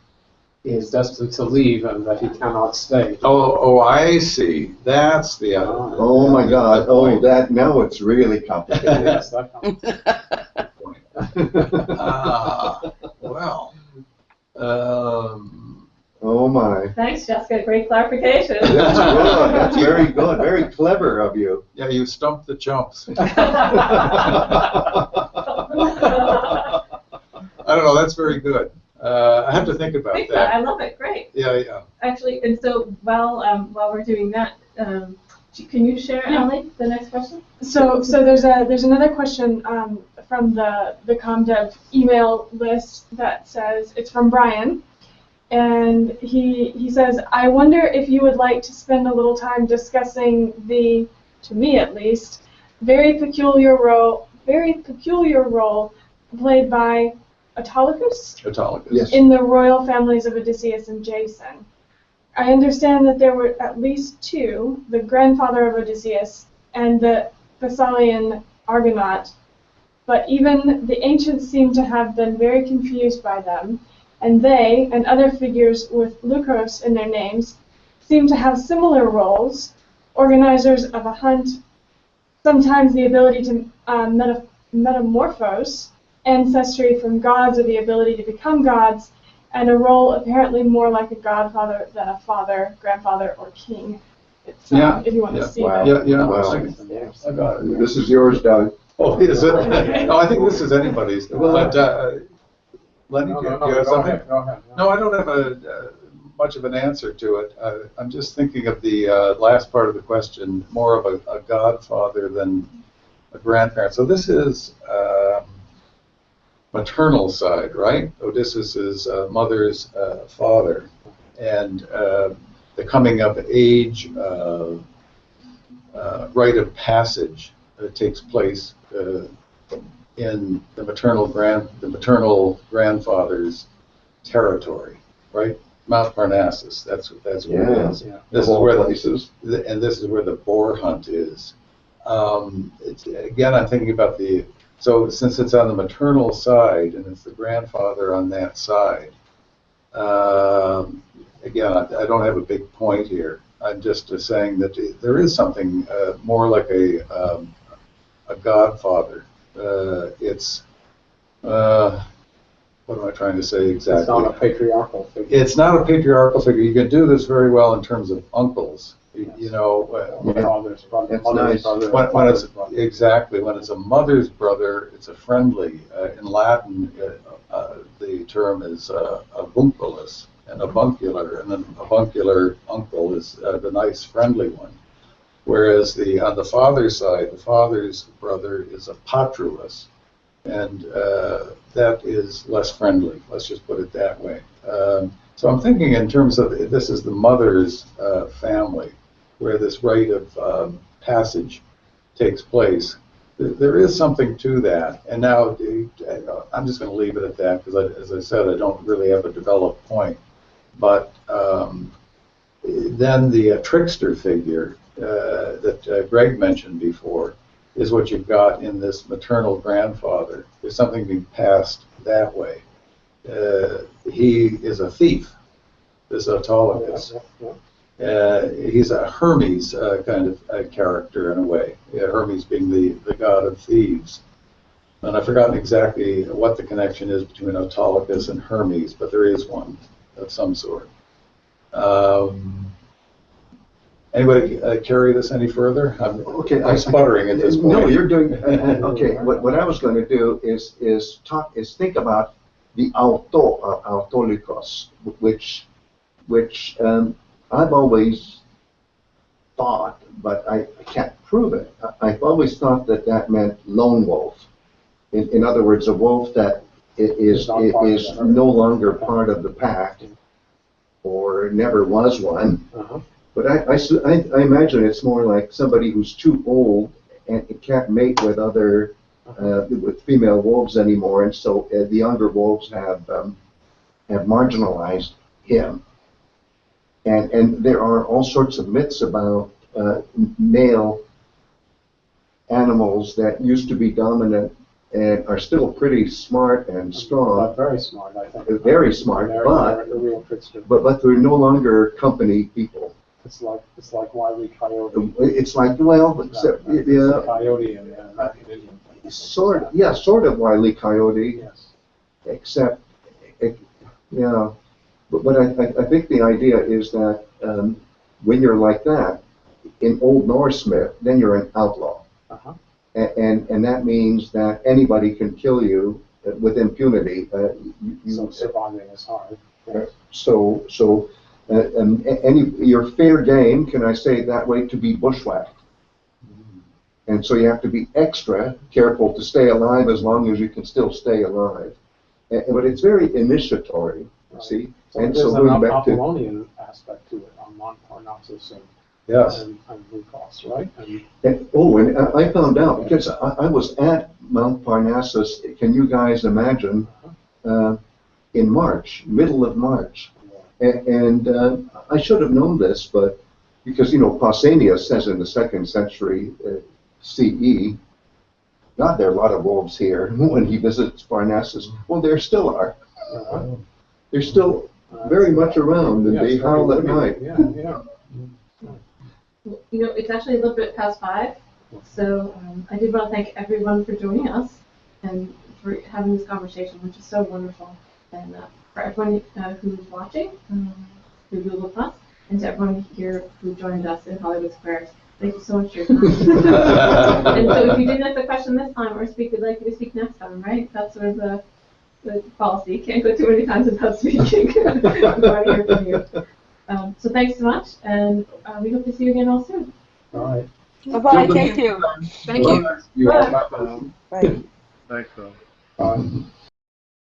he is destined to leave and that he cannot stay. Oh, I see. That's the other. Oh my God! Oh, that now it's really complicated. Yes, that point. Well. Oh my. Thanks, Jessica. Great clarification. That's good. That's very good. Very clever of you. Yeah, you stumped the chumps. I don't know. That's very good. I have to think about that. I love it. Great. Yeah. Actually, and so while we're doing that, can you share, Ellie, the next question? So there's another question from the ComDev email list that says it's from Brian, and he says, I wonder if you would like to spend a little time discussing the, to me at least, very peculiar role played by Autolycus? Autolycus. Yes. In the royal families of Odysseus and Jason. I understand that there were at least two, the grandfather of Odysseus and the Thessalian Argonaut, but even the ancients seem to have been very confused by them, and they, and other figures with Leucos in their names, seem to have similar roles, organizers of a hunt, sometimes the ability to metamorphose, ancestry from gods or the ability to become gods, and a role apparently more like a godfather than a father, grandfather, or king. It's, if you want to see that. Yeah. Wow. I got it. This is yours, Doug. Oh, is it? No, I think this is anybody's. But Lenny, do you have something? Go ahead. No, I don't have much of an answer to it. I'm just thinking of the last part of the question, more of a godfather than a grandparent. So this is maternal side, right? Odysseus' mother's father, and the coming of age rite of passage takes place in the maternal grandfather's territory, right? Mount Parnassus. That's where it is. Yeah. This is where and this is where the boar hunt is. Again, I'm thinking about so since it's on the maternal side and it's the grandfather on that side. Again, I don't have a big point here. I'm just saying that there is something more like a godfather. It's what am I trying to say exactly? It's not a patriarchal figure. It's not a patriarchal figure. You can do this very well in terms of uncles. You know, Father's brother, That's mother's nice. brother, when father's it's brother. exactly when it's a mother's brother, it's a friendly. In Latin, the term is avunculus and avuncular, and then avuncular uncle is the nice friendly one. Whereas on the father's side, the father's brother is a patrulus, and that is less friendly. Let's just put it that way. So I'm thinking in terms of this is the mother's family, where this rite of passage takes place. There is something to that. And now I'm just going to leave it at that because, as I said, I don't really have a developed point. But then the trickster figure that Greg mentioned before is what you've got in this maternal grandfather. There's something being passed that way. He is a thief, this Autolycus. He's a Hermes kind of character in a way, Hermes being the god of thieves. And I've forgotten exactly what the connection is between Autolycus and Hermes, but there is one of some sort. Anybody carry this any further? I'm sputtering at this point. No, you're doing okay. What I was going to do is think about the Autolycos, which I've always thought, but I can't prove it. I've always thought that that meant lone wolf. In other words, a wolf that is no longer part of the pack, or never was one. But I imagine it's more like somebody who's too old and can't mate with other with female wolves anymore, and so the younger wolves have marginalized him. And there are all sorts of myths about male animals that used to be dominant and are still pretty smart and strong. Very smart, I think. Very smart, but they're no longer company people. It's like Wile E. Coyote. It's like, well, except Coyote and American Indian. Sort of Wile E. Coyote. Yes. Except, But I think the idea is that when you're like that, in Old Norse myth, then you're an outlaw. And that means that anybody can kill you with impunity. So surviving is hard. Your fair game, can I say it that way, to be bushwhacked. And so you have to be extra careful to stay alive as long as you can still stay alive. But it's very initiatory, see? So and there's so an going back Apollonian aspect to it on Mount Parnassus and Leucos, right? And I found out, because I was at Mount Parnassus, can you guys imagine, in March, middle of March. And I should have known this, but because, Pausanias says in the 2nd century CE, God, there are a lot of wolves here when he visits Parnassus. Well, there still are. They're still very much around, and they howl at night. It's actually a little bit past 5, so I did want to thank everyone for joining us and for having this conversation, which is so wonderful. And for everyone who's watching through Google Plus, and to everyone here who joined us in Hollywood Squares, thank you so much for your time. And so if you didn't ask a question this time or speak, we'd like you to speak next time, right? That's sort of the policy. Can't go too many times without speaking. We want to hear from you. So thanks so much, and we hope to see you again all soon. All right. Bye-bye. Thank you. Thank you. You're Bye. Thanks, though. Bye.